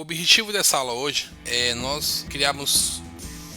o objetivo dessa aula hoje é nós criarmos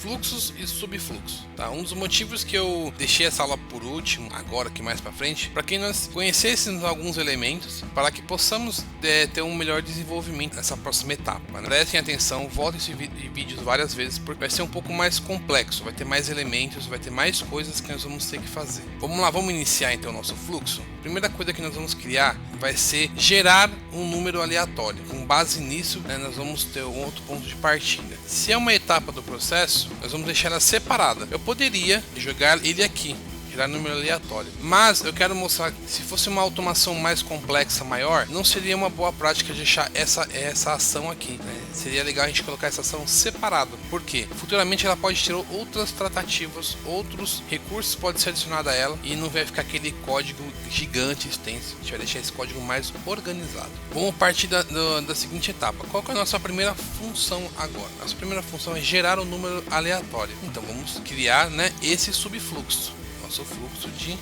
fluxos e subfluxos, tá? Um dos motivos que eu deixei essa aula por último, agora aqui mais para frente, para que nós conhecêssemos alguns elementos, para que possamos ter um melhor desenvolvimento nessa próxima etapa, né? Prestem atenção, voltem esses vídeos várias vezes, porque vai ser um pouco mais complexo, vai ter mais elementos, vai ter mais coisas que nós vamos ter que fazer. Vamos lá, vamos iniciar então o nosso fluxo. A primeira coisa que nós vamos criar vai ser gerar um número aleatório. Com base nisso, né, nós vamos ter um outro ponto de partida. Se é uma etapa do processo, nós vamos deixar ela separada. Eu poderia jogar ele aqui, gerar número aleatório, mas eu quero mostrar que se fosse uma automação mais complexa, maior, não seria uma boa prática deixar essa ação aqui, né? Seria legal a gente colocar essa ação separada, porque futuramente ela pode ter outras tratativas, outros recursos podem ser adicionados a ela e não vai ficar aquele código gigante extenso. A gente vai deixar esse código mais organizado. Vamos partir da seguinte etapa. Qual que é a nossa primeira função agora? Nossa primeira função é gerar um número aleatório. Então vamos criar, né, esse subfluxo. Nosso fluxo de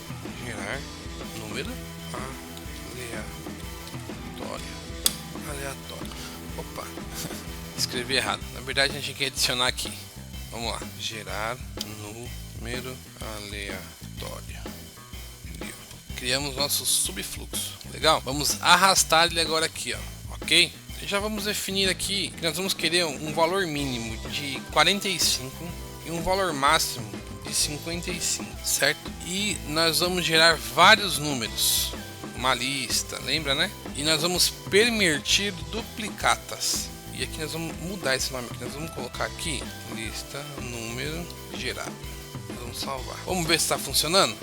gerar número aleatório. Opa, escrevi errado. Na verdade a gente quer adicionar aqui. Vamos lá, gerar número aleatório. Criamos nosso subfluxo. Legal? Vamos arrastar ele agora aqui, ó. Ok? Já vamos definir aqui que nós vamos querer um valor mínimo de 45 e um valor máximo de 55, certo? E nós vamos gerar vários números, uma lista, lembra, né? E nós vamos permitir duplicatas. E aqui nós vamos mudar esse nome aqui, nós vamos colocar aqui lista número gerado. Nós vamos salvar. Vamos ver se está funcionando.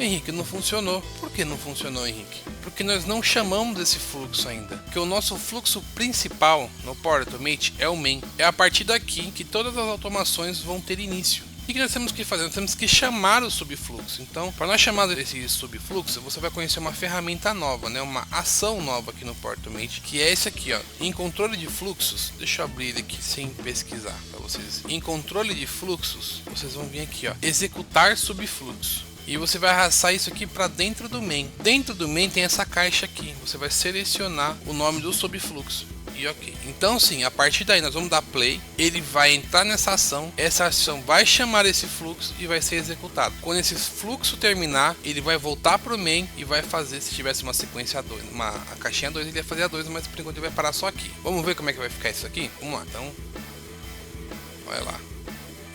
Henrique, não funcionou. Por que não funcionou, Henrique? Porque nós não chamamos esse fluxo ainda. Porque o nosso fluxo principal no Power Automate é o main. É a partir daqui que todas as automações vão ter início. E o que nós temos que fazer? Nós temos que chamar o subfluxo. Então, para nós chamar esse subfluxo, você vai conhecer uma ferramenta nova, né? Uma ação nova aqui no Power Automate, que é esse aqui, ó. Em controle de fluxos, deixa eu abrir ele aqui sem pesquisar para vocês. Em controle de fluxos, vocês vão vir aqui, ó, executar subfluxo. E você vai arrastar isso aqui para dentro do main. Dentro do main tem essa caixa aqui. Você vai selecionar o nome do subfluxo. E ok. Então sim, a partir daí nós vamos dar play. Ele vai entrar nessa ação. Essa ação vai chamar esse fluxo e vai ser executado. Quando esse fluxo terminar, ele vai voltar para o main e vai fazer, se tivesse uma sequência 2, a caixinha 2, ele ia fazer a 2, mas por enquanto ele vai parar só aqui. Vamos ver como é que vai ficar isso aqui? Vamos lá, então. Olha lá.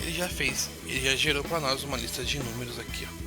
Ele já fez. Ele já gerou para nós uma lista de números aqui, ó.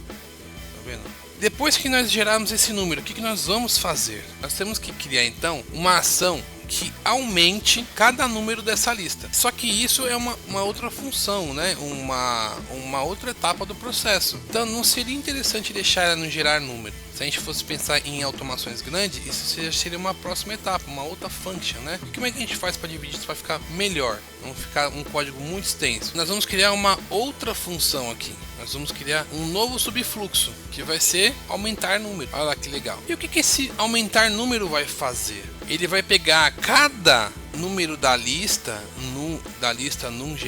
Depois que nós gerarmos esse número, o que nós vamos fazer? Nós temos que criar então uma ação que aumente cada número dessa lista. Só que isso é uma outra função, né? Uma outra etapa do processo. Então não seria interessante deixar ela no gerar número. Se a gente fosse pensar em automações grandes, isso seria uma próxima etapa, uma outra function, né? E como é que a gente faz para dividir isso para ficar melhor? Não ficar um código muito extenso. Nós vamos criar uma outra função aqui. Nós vamos criar um novo subfluxo, que vai ser aumentar número. Olha lá que legal. E o que esse aumentar número vai fazer? Ele vai pegar cada número da lista números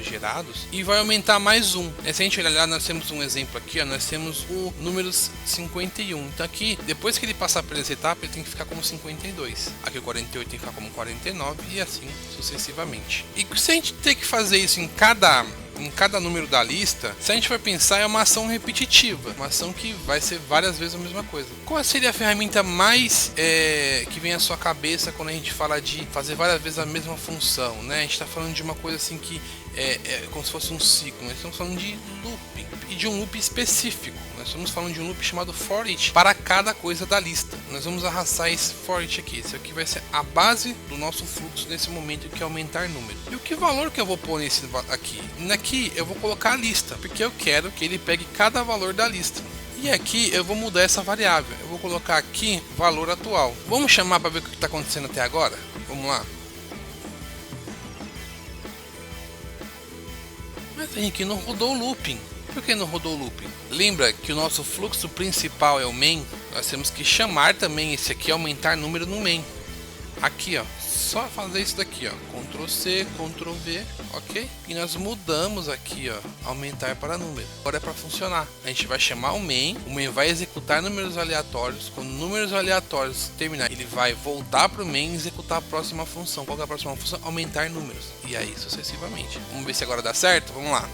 gerados, e vai aumentar mais um. Se a gente olhar lá, nós temos um exemplo aqui, ó, nós temos o número 51. Então aqui, depois que ele passar por essa etapa, ele tem que ficar como 52. Aqui o 48 tem que ficar como 49 e assim sucessivamente. E se a gente tem que fazer isso em cada número da lista, se a gente for pensar, é uma ação repetitiva, uma ação que vai ser várias vezes a mesma coisa. Qual seria a ferramenta mais que vem à sua cabeça quando a gente fala de fazer várias vezes a mesma função, né? A gente está falando de uma coisa assim que é como se fosse um ciclo. Nós estamos falando de looping e de um loop específico. Nós estamos falando de um loop chamado for each para cada coisa da lista. Nós vamos arrastar esse for each aqui. Esse aqui vai ser a base do nosso fluxo nesse momento, que é aumentar número. E o que valor que eu vou pôr nesse aqui? Aqui eu vou colocar a lista, porque eu quero que ele pegue cada valor da lista. E aqui eu vou mudar essa variável. Eu vou colocar aqui valor atual. Vamos chamar para ver o que está acontecendo até agora? Vamos lá. Mas Henrique, não rodou o looping. Por que não rodou o looping? Lembra que o nosso fluxo principal é o main? Nós temos que chamar também esse aqui, aumentar número no main. aqui, ó, só fazer isso daqui, ó, Ctrl C, Ctrl V, ok? E nós mudamos aqui, ó, aumentar para número. Agora é para funcionar. A gente vai chamar o main vai executar números aleatórios. Quando números aleatórios terminar, ele vai voltar para o main e executar a próxima função. Qual é a próxima função? Aumentar números. E aí sucessivamente. Vamos ver se agora dá certo? Vamos lá.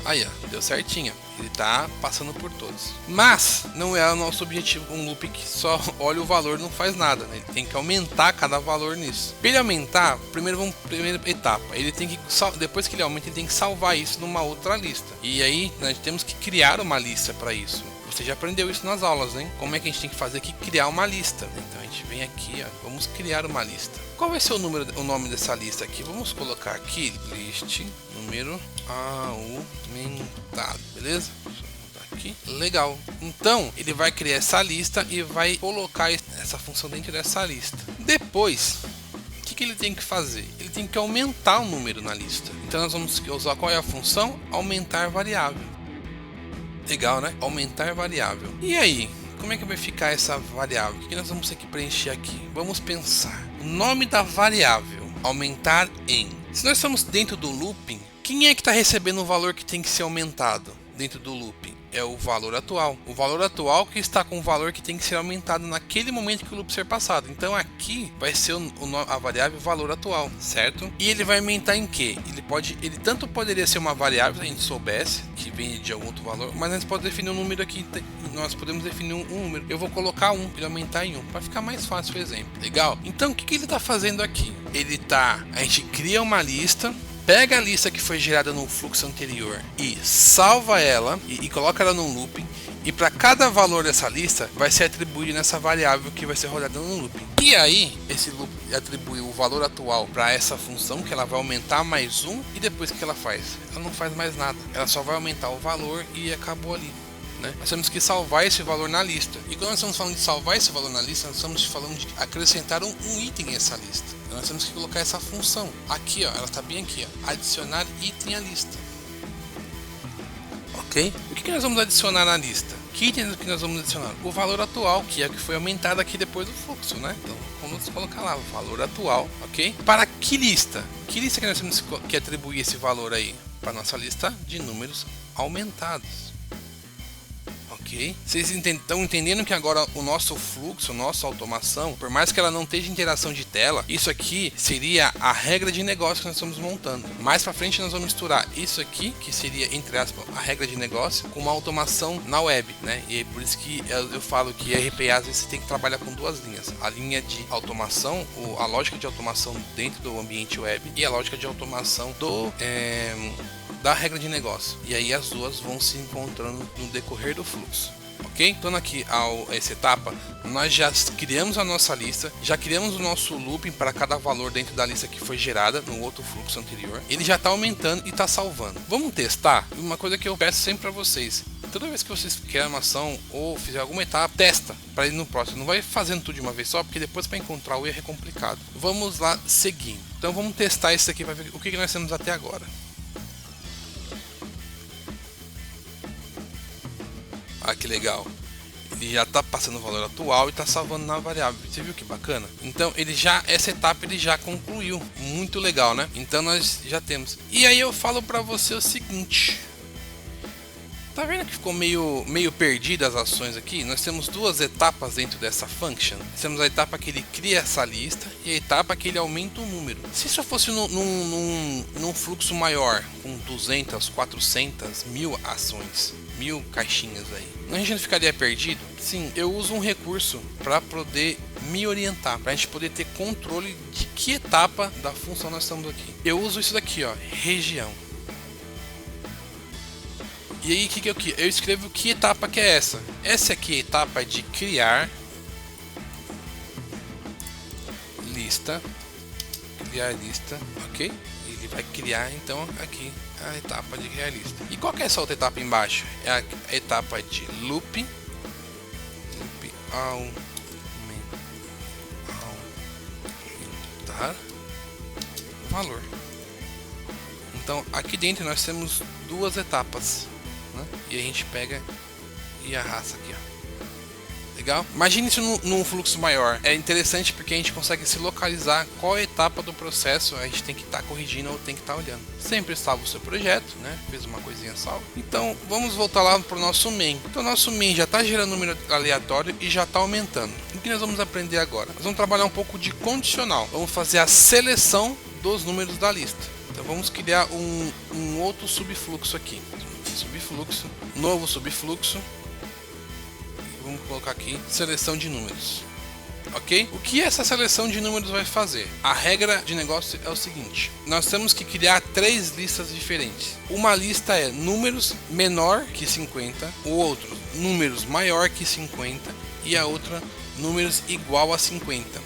Aí, ó, deu certinho. Ele tá passando por todos. Mas não é o nosso objetivo um loop que só olha o valor e não faz nada, né? Ele tem que aumentar cada valor nisso. Para ele aumentar, primeira etapa, ele tem que depois que ele aumenta, ele tem que salvar isso numa outra lista. E aí nós temos que criar uma lista para isso. Você já aprendeu isso nas aulas, né? Como é que a gente tem que fazer aqui? Criar uma lista. Então a gente vem aqui, ó, vamos criar uma lista. Qual vai ser o nome dessa lista aqui? Vamos colocar aqui list número aumentado, beleza? Deixa eu mudar aqui. Legal. Então ele vai criar essa lista e vai colocar essa função dentro dessa lista. Depois, o que ele tem que fazer? Ele tem que aumentar o número na lista. Então nós vamos usar qual é a função? Aumentar variável. Legal, né? Aumentar variável. E aí, como é que vai ficar essa variável? O que nós vamos ter que preencher aqui? Vamos pensar. O nome da variável, aumentar em. Se nós estamos dentro do looping, quem é que está recebendo o valor que tem que ser aumentado dentro do looping? É o valor atual. O valor atual que está com o valor que tem que ser aumentado naquele momento que o loop ser passado. Então aqui vai ser a variável valor atual, certo? E ele vai aumentar em quê? Ele tanto poderia ser uma variável, se a gente soubesse que vem de algum outro valor, mas nós podemos definir um número aqui. Nós podemos definir um número. Eu vou colocar 1, ele aumentar em 1, para ficar mais fácil o exemplo. Legal? Então o que ele está fazendo aqui? A gente cria uma lista. Pega a lista que foi gerada no fluxo anterior e salva ela e coloca ela num looping. E para cada valor dessa lista vai ser atribuído nessa variável que vai ser rodada no looping. E aí esse loop atribui o valor atual para essa função, que ela vai aumentar mais 1. E depois o que ela faz? Ela não faz mais nada. Ela só vai aumentar o valor e acabou ali. Né? Nós temos que salvar esse valor na lista. E quando nós estamos falando de salvar esse valor na lista, nós estamos falando de acrescentar um item nessa lista. Então nós temos que colocar essa função aqui, ó, ela está bem aqui, ó, adicionar item à lista. Ok? O que nós vamos adicionar na lista? Que item que nós vamos adicionar? O valor atual, que é o que foi aumentado aqui depois do fluxo, né? Então vamos colocar lá o valor atual, ok? Para que lista? Que lista que nós temos que atribuir esse valor aí? Para nossa lista de números aumentados. Ok? Vocês estão entendendo que agora o nosso fluxo, a nossa automação, por mais que ela não esteja interação de tela, isso aqui seria a regra de negócio que nós estamos montando. Mais para frente nós vamos misturar isso aqui, que seria, entre aspas, a regra de negócio, com uma automação na web, né? E é por isso que eu falo que RPA às vezes você tem que trabalhar com duas linhas. A linha de automação, a lógica de automação dentro do ambiente web e a lógica de automação da regra de negócio. E aí as duas vão se encontrando no decorrer do fluxo. Ok? Então aqui essa etapa, nós já criamos a nossa lista, já criamos o nosso looping para cada valor dentro da lista que foi gerada no outro fluxo anterior. Ele já está aumentando e está salvando. Vamos testar? Uma coisa que eu peço sempre para vocês: toda vez que vocês criarem uma ação ou fizer alguma etapa, testa para ir no próximo. Não vai fazendo tudo de uma vez só, porque depois para encontrar o erro é complicado. Vamos lá seguindo. Então vamos testar isso aqui para ver o que nós temos até agora. Ah, que legal. Ele já está passando o valor atual e está salvando na variável. Você viu que bacana? Então essa etapa ele já concluiu. Muito legal, né? Então nós já temos. E aí eu falo para você o seguinte. Tá vendo que ficou meio perdida as ações aqui? Nós temos duas etapas dentro dessa function. Nós temos a etapa que ele cria essa lista e a etapa que ele aumenta o número. Se isso fosse num fluxo maior, com 200, 400, 1000 ações, 1000 caixinhas aí, a gente não ficaria perdido? Sim, eu uso um recurso para poder me orientar, para a gente poder ter controle de que etapa da função nós estamos aqui. Eu uso isso daqui, ó, região. E aí eu escrevo que etapa que é essa. Essa aqui é a etapa de criar lista. Criar lista, ok? Ele vai criar então aqui a etapa de criar lista. E qual que é essa outra etapa embaixo? É a etapa de loop aumentar o valor. Então aqui dentro nós temos duas etapas, né? E a gente pega e arrasta aqui, ó. Legal? Imagine isso num fluxo maior. É interessante porque a gente consegue se localizar qual etapa do processo a gente tem que estar corrigindo ou tem que estar olhando. Sempre salva o seu projeto, né? Fez uma coisinha salva. Então vamos voltar lá para o nosso main. Então nosso main já está gerando número aleatório e já está aumentando. O que nós vamos aprender agora? Nós vamos trabalhar um pouco de condicional. Vamos fazer a seleção dos números da lista. Então vamos criar um outro subfluxo aqui. Subfluxo, novo subfluxo. Vamos colocar aqui seleção de números, ok? O que essa seleção de números vai fazer? A regra de negócio é o seguinte: nós temos que criar 3 listas diferentes. Uma lista é números menor que 50, o outro números maior que 50 e a outra números igual a 50.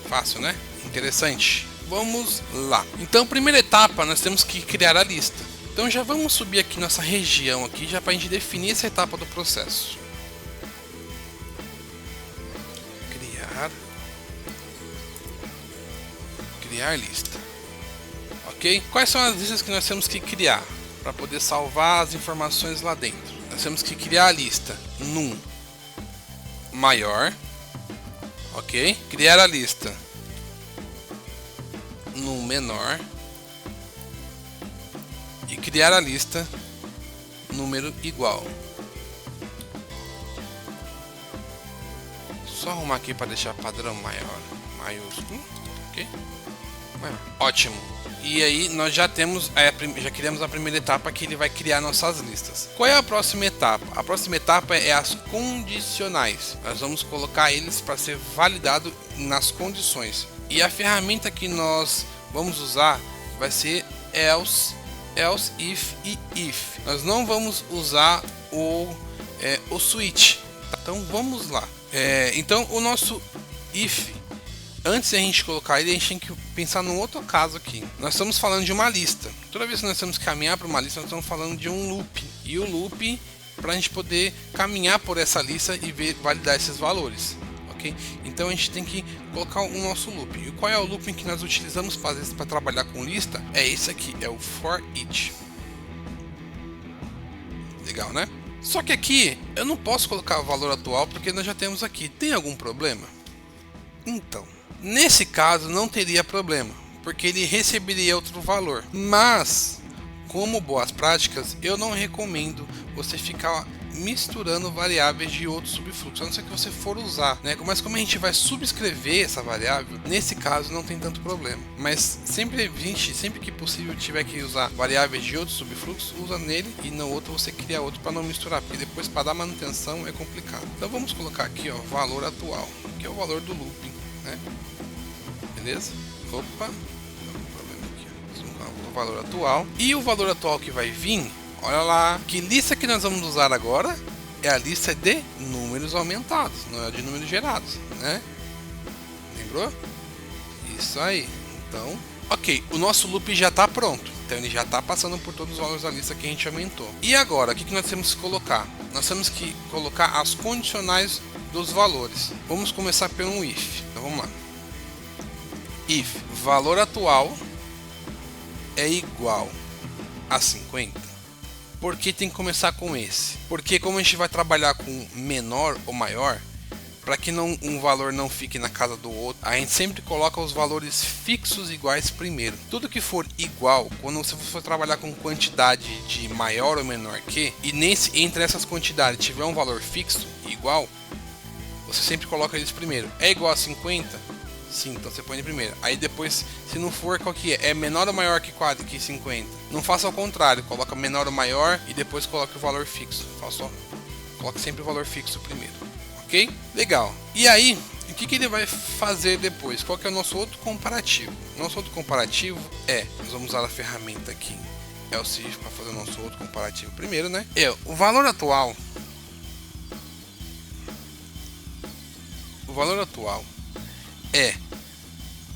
Fácil, né? Interessante. Vamos lá. Então, primeira etapa, nós temos que criar a lista. Então já vamos subir aqui nossa região aqui já para a gente definir essa etapa do processo. Criar lista, ok? Quais são as listas que nós temos que criar para poder salvar as informações lá dentro? Nós temos que criar a lista num maior, ok? Criar a lista num menor e criar a lista número igual. Só arrumar aqui para deixar padrão maior, maiúsculo, ok? Ótimo. E aí nós já temos, já criamos a primeira etapa que ele vai criar nossas listas. Qual é a próxima etapa? A próxima etapa é as condicionais. Nós vamos colocar eles para ser validado nas condições. E a ferramenta que nós vamos usar vai ser else, if e if. Nós não vamos usar o switch. Então vamos lá. Então o nosso if, antes de a gente colocar ele, a gente tem que pensar num outro caso aqui. Nós estamos falando de uma lista. Toda vez que nós temos que caminhar para uma lista, nós estamos falando de um loop. E o loop, para a gente poder caminhar por essa lista e validar esses valores. Ok? Então a gente tem que colocar o nosso loop. E qual é o looping que nós utilizamos para trabalhar com lista? É esse aqui, é o for each. Legal, né? Só que aqui eu não posso colocar o valor atual porque nós já temos aqui. Tem algum problema? Então, nesse caso não teria problema, porque ele receberia outro valor. Mas, como boas práticas, eu não recomendo você ficar misturando variáveis de outros subfluxos, a não ser que você for usar, né? Mas como a gente vai subscrever essa variável, nesse caso não tem tanto problema. Mas sempre que possível tiver que usar variáveis de outros subfluxos, usa nele e no outro você cria outro para não misturar, porque depois para dar manutenção é complicado. Então vamos colocar aqui, ó, valor atual, que é o valor do looping, né? Beleza? Opa, o valor atual. E o valor atual que vai vir, olha lá, que lista que nós vamos usar agora é a lista de números aumentados, não é de números gerados, né? Lembrou? Isso aí. Então, ok, o nosso loop já está pronto. Então ele já está passando por todos os valores da lista que a gente aumentou. E agora, o que nós temos que colocar? Nós temos que colocar as condicionais dos valores. Vamos começar pelo if. Então vamos lá. If valor atual é igual a 50. Por que tem que começar com esse? Porque como a gente vai trabalhar com menor ou maior, para que um valor não fique na casa do outro, a gente sempre coloca os valores fixos iguais primeiro. Tudo que for igual, quando você for trabalhar com quantidade de maior ou menor que, e entre essas quantidades tiver um valor fixo igual, você sempre coloca eles primeiro. É igual a 50? Sim, então você põe em primeiro. Aí depois, se não for, qual que é? É menor ou maior que 50? Não faça ao contrário, coloca menor ou maior e depois coloca o valor fixo. Coloque sempre o valor fixo primeiro. Ok? Legal. E aí, o que ele vai fazer depois? Qual que é o nosso outro comparativo? Nosso outro comparativo nós vamos usar a ferramenta aqui, else if, para fazer o nosso outro comparativo primeiro, né? O valor atual é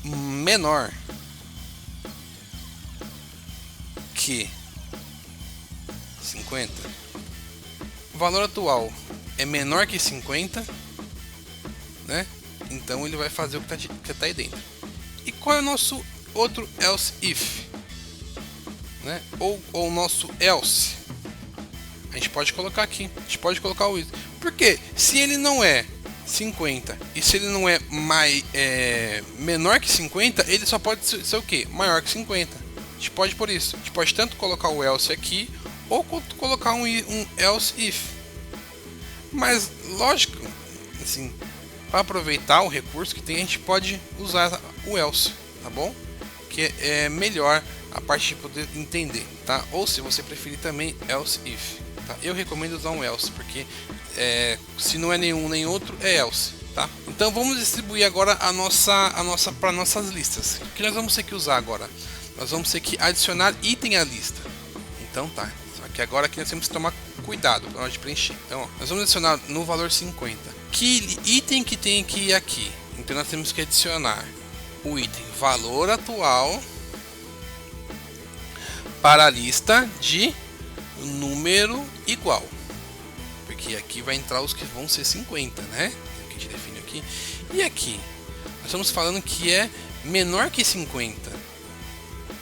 menor que 50. O valor atual é menor que 50, né? Então ele vai fazer o que tá aí dentro. E qual é o nosso outro else if, né? Ou o nosso else? A gente pode colocar aqui. A gente pode colocar o if. Porque se ele não é 50. E se ele não é menor que 50, ele só pode ser o que? Maior que 50. A gente pode por isso. A gente pode tanto colocar o else aqui ou colocar um else if. Mas lógico, assim, para aproveitar o recurso que tem, a gente pode usar o else, tá bom? Que é melhor a parte de poder entender, tá? Ou se você preferir também else if, tá? Eu recomendo usar um else porque se não é nenhum nem outro é else, tá? Então vamos distribuir agora para nossas listas. O que nós vamos ter que usar agora? Nós vamos ter que adicionar item à lista. Então tá. Só que agora aqui nós temos que tomar cuidado para nós preencher. Então, ó, nós vamos adicionar no valor 50. Que item que tem aqui? Então nós temos que adicionar o item valor atual para a lista de número igual, porque aqui vai entrar os que vão ser 50, né? Que a gente define aqui. E aqui nós estamos falando que é menor que 50.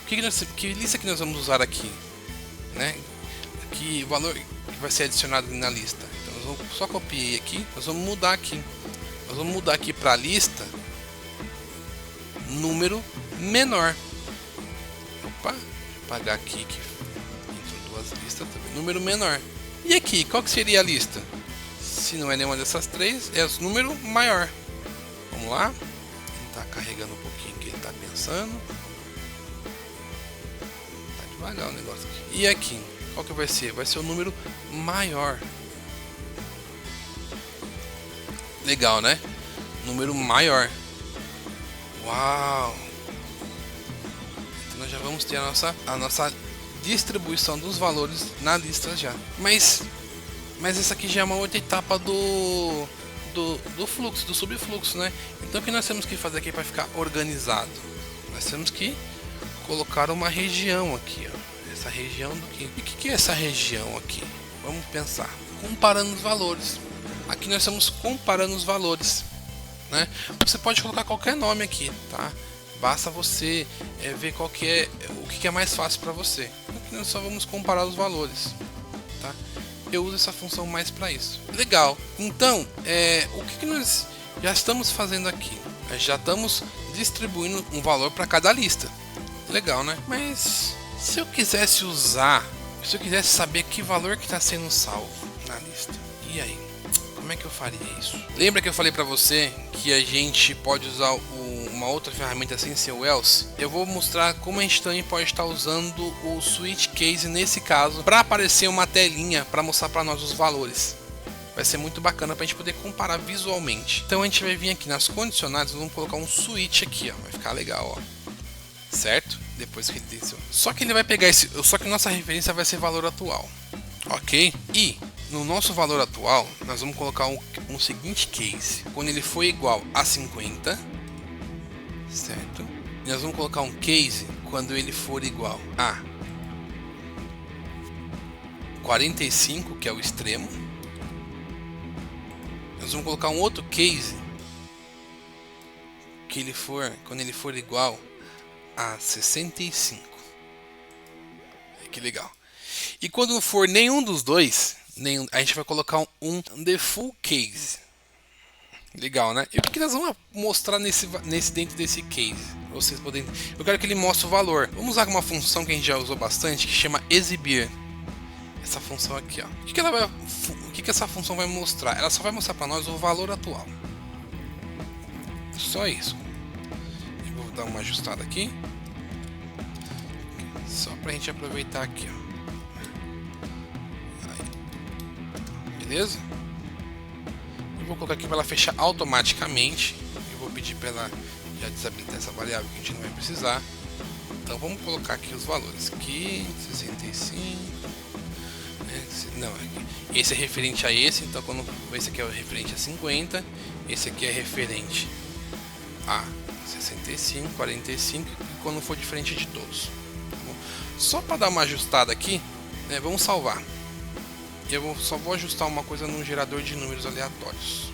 Que lista que nós vamos usar aqui, né? Que valor que vai ser adicionado na lista. Então nós vamos só copiar aqui, nós vamos mudar aqui. Nós vamos mudar aqui para a lista número menor. Opa, apagar aqui que entre duas listas também. Número menor. E aqui, qual que seria a lista? Se não é nenhuma dessas três, é o número maior. Vamos lá. Ele está carregando um pouquinho que ele está pensando. Tá devagar o negócio aqui. E aqui, qual que vai ser? Vai ser o número maior. Legal, né? Número maior. Uau! Então nós já vamos ter a nossa distribuição dos valores na lista já. Mas essa aqui já é uma outra etapa do fluxo, do subfluxo, né? Então o que nós temos que fazer aqui para ficar organizado? Nós temos que colocar uma região aqui, ó. Essa região do que? E o que é essa região aqui? Vamos pensar. Comparando os valores. Aqui nós estamos comparando os valores, né? Você pode colocar qualquer nome aqui, tá? Basta você ver qual que é o que é mais fácil para você. Aqui nós só vamos comparar os valores, tá? Eu uso essa função mais para isso. Legal. Então, o que nós já estamos fazendo aqui? Nós já estamos distribuindo um valor para cada lista. Legal, né? Mas se eu quisesse saber que valor que está sendo salvo na lista, e aí? Como é que eu faria isso? Lembra que eu falei para você que a gente pode usar uma outra ferramenta sem ser o else? Eu vou mostrar como a gente também pode estar usando o switch case nesse caso para aparecer uma telinha para mostrar para nós os valores. Vai ser muito bacana para a gente poder comparar visualmente. Então a gente vai vir aqui nas condicionais, vamos colocar um switch aqui, ó, vai ficar legal, ó. Certo? Depois que ele desceu. Só que ele vai pegar só que nossa referência vai ser valor atual. OK? E no nosso valor atual, nós vamos colocar um seguinte case. Quando ele for igual a 50, certo? E nós vamos colocar um case quando ele for igual a 45, que é o extremo. Nós vamos colocar um outro case quando ele for igual a 65. Que legal. E quando não for nenhum dos dois, a gente vai colocar um default case. Legal, né? E o que nós vamos mostrar dentro desse case? Eu quero que ele mostre o valor. Vamos usar uma função que a gente já usou bastante, que chama exibir. Essa função aqui, ó. O que essa função vai mostrar? Ela só vai mostrar para nós o valor atual. Só isso. Eu vou dar uma ajustada aqui. Só para a gente aproveitar aqui, ó. Beleza? Eu vou colocar aqui para ela fechar automaticamente. Eu vou pedir para ela já desabilitar essa variável que a gente não vai precisar. Então vamos colocar aqui os valores. 15, 65. Não, esse é referente a esse. Então quando esse aqui é referente a 50, esse aqui é referente a 65, 45 e quando for diferente de todos. Só para dar uma ajustada aqui, né, vamos salvar. Só vou ajustar uma coisa no gerador de números aleatórios.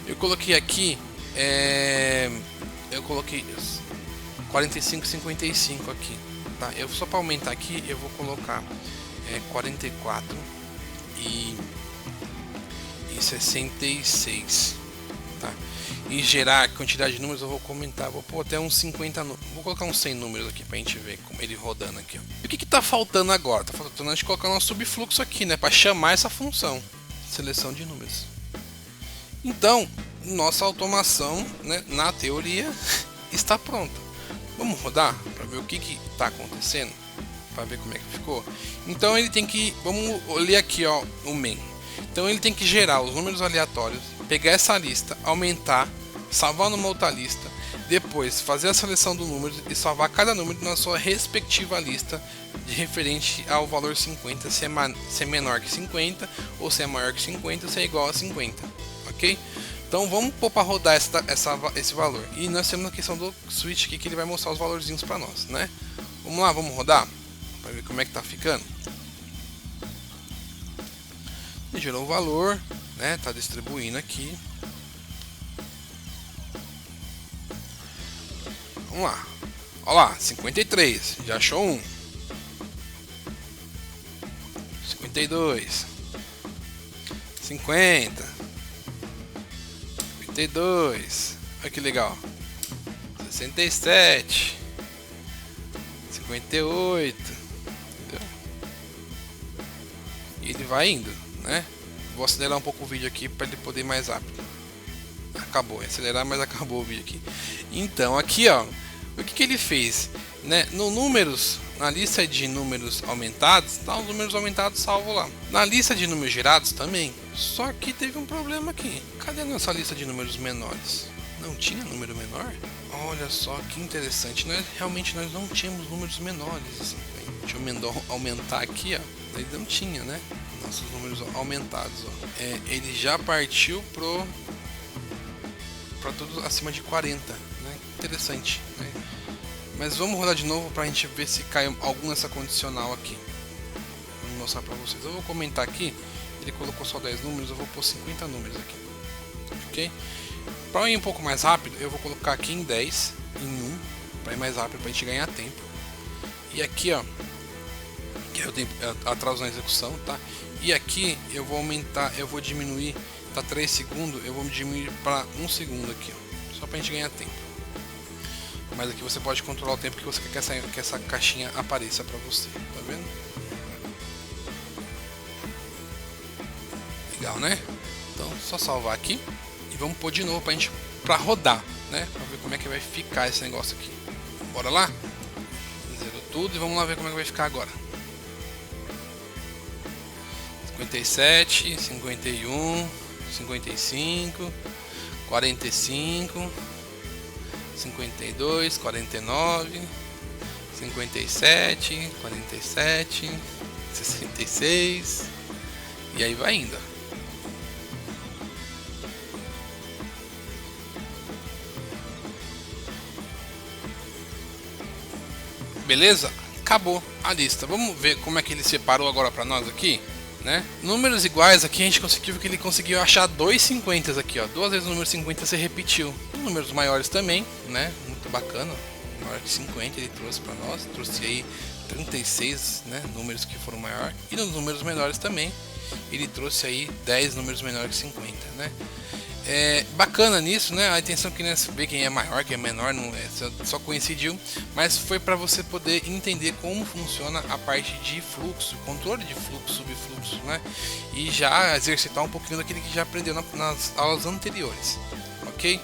Eu coloquei aqui, eu coloquei 45, 55 aqui, tá? Só para aumentar aqui, eu vou colocar 44 e e 66, tá? E gerar a quantidade de números eu vou comentar, vou pôr até uns 50, vou colocar uns 100 números aqui pra gente ver como ele rodando aqui, ó. E o que que tá faltando agora? Tá faltando a gente colocar nosso subfluxo aqui, né, para chamar essa função, seleção de números. Então, nossa automação, né, na teoria, está pronta. Vamos rodar para ver o que que tá acontecendo, para ver como é que ficou. Então ele tem que, vamos ler aqui, ó, o main. Então ele tem que gerar os números aleatórios, pegar essa lista, aumentar, salvar numa outra lista, depois fazer a seleção do número e salvar cada número na sua respectiva lista de referente ao valor 50, se é menor que 50, ou se é maior que 50, ou se é igual a 50, ok? Então vamos pôr para rodar esse valor. E nós temos a questão do switch aqui, que ele vai mostrar os valorzinhos para nós, né? Vamos lá, vamos rodar para ver como é que tá ficando. Ele gerou o valor, né? Tá distribuindo aqui. Vamos lá. Olha lá, 53, já achou um. 52, 50, 52, olha que legal. 67, 58, entendeu? E ele vai indo, né? Vou acelerar um pouco o vídeo aqui para ele poder ir mais rápido. Acabou, acelerar, mas acabou o vídeo aqui. Então aqui, ó, o que que ele fez, né? No números, na lista de números aumentados, tá os números aumentados salvo lá. Na lista de números gerados também. Só que teve um problema aqui. Cadê a nossa lista de números menores? Não tinha número menor? Olha só que interessante. Realmente nós não tínhamos números menores. Assim. Deixa eu aumentar aqui, ó. Ele não tinha, né? Nossos números aumentados, ó. Ele já partiu para tudo acima de 40, né? Interessante, né? Mas vamos rodar de novo para a gente ver se cai algum nessa condicional aqui. Vou mostrar para vocês. Eu vou comentar aqui. Ele colocou só 10 números, eu vou pôr 50 números aqui, ok? Para ir um pouco mais rápido, eu vou colocar aqui em 10, em 1, para ir mais rápido, para a gente ganhar tempo. E aqui, ó, que é o tempo, atraso na execução, tá? E aqui eu vou aumentar, eu vou diminuir, tá 3 segundos, eu vou diminuir para 1 segundo aqui, ó, só para a gente ganhar tempo. Mas aqui você pode controlar o tempo que você quer que essa caixinha apareça para você, tá vendo? Legal, né? Então só salvar aqui e vamos pôr de novo para rodar, né? Para ver como é que vai ficar esse negócio aqui. Bora lá? Zerou tudo e vamos lá ver como é que vai ficar agora. 57, 51, 55, 45, 52, 49, 57, 47, 66 e aí vai indo. Beleza? Acabou a lista. Vamos ver como é que ele separou agora para nós aqui, né? Números iguais aqui a gente conseguiu que ele conseguiu achar dois 50 aqui, ó. Duas vezes o número 50 se repetiu. Números maiores também, né? Muito bacana. Maior que 50 ele trouxe para nós. Trouxe aí 36, né? Números que foram maior. E nos números menores também ele trouxe aí 10 números menores que 50, né? Bacana nisso, né? A intenção que não é saber quem é maior, quem é menor, não é, só coincidiu, mas foi para você poder entender como funciona a parte de fluxo, controle de fluxo, subfluxo, né? E já exercitar um pouquinho daquilo que já aprendeu nas aulas anteriores, ok?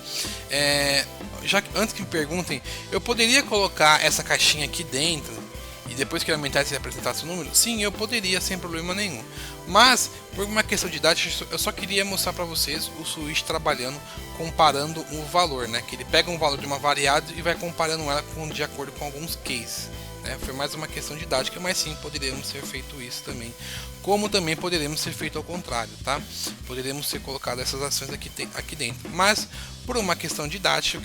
Já antes que me perguntem, eu poderia colocar essa caixinha aqui dentro e depois que eu aumentasse e apresentasse o número? Sim, eu poderia, sem problema nenhum. Mas, por uma questão de didática, eu só queria mostrar para vocês o switch trabalhando, comparando o valor, né? Que ele pega um valor de uma variável e vai comparando ela de acordo com alguns cases, né? Foi mais uma questão didática, mas sim, poderíamos ter feito isso também. Como também poderíamos ter feito ao contrário, tá? Poderíamos ter colocado essas ações aqui dentro. Mas, por uma questão didática,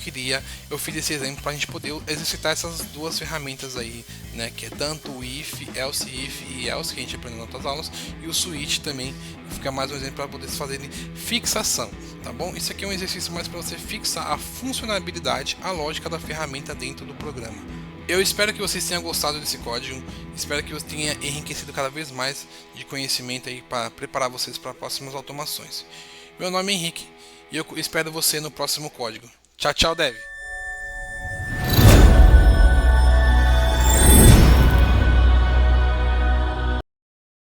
eu fiz esse exemplo para a gente poder exercitar essas duas ferramentas aí, né? Que é tanto o if, else if e else, que a gente aprendeu nas outras aulas, e o switch também, fica mais um exemplo para poder fazer fixação, tá bom? Isso aqui é um exercício mais para você fixar a funcionalidade, a lógica da ferramenta dentro do programa. Eu espero que vocês tenham gostado desse código, espero que eu tenha enriquecido cada vez mais de conhecimento aí para preparar vocês para próximas automações. Meu nome é Henrique e eu espero você no próximo código. Tchau, tchau, Dev.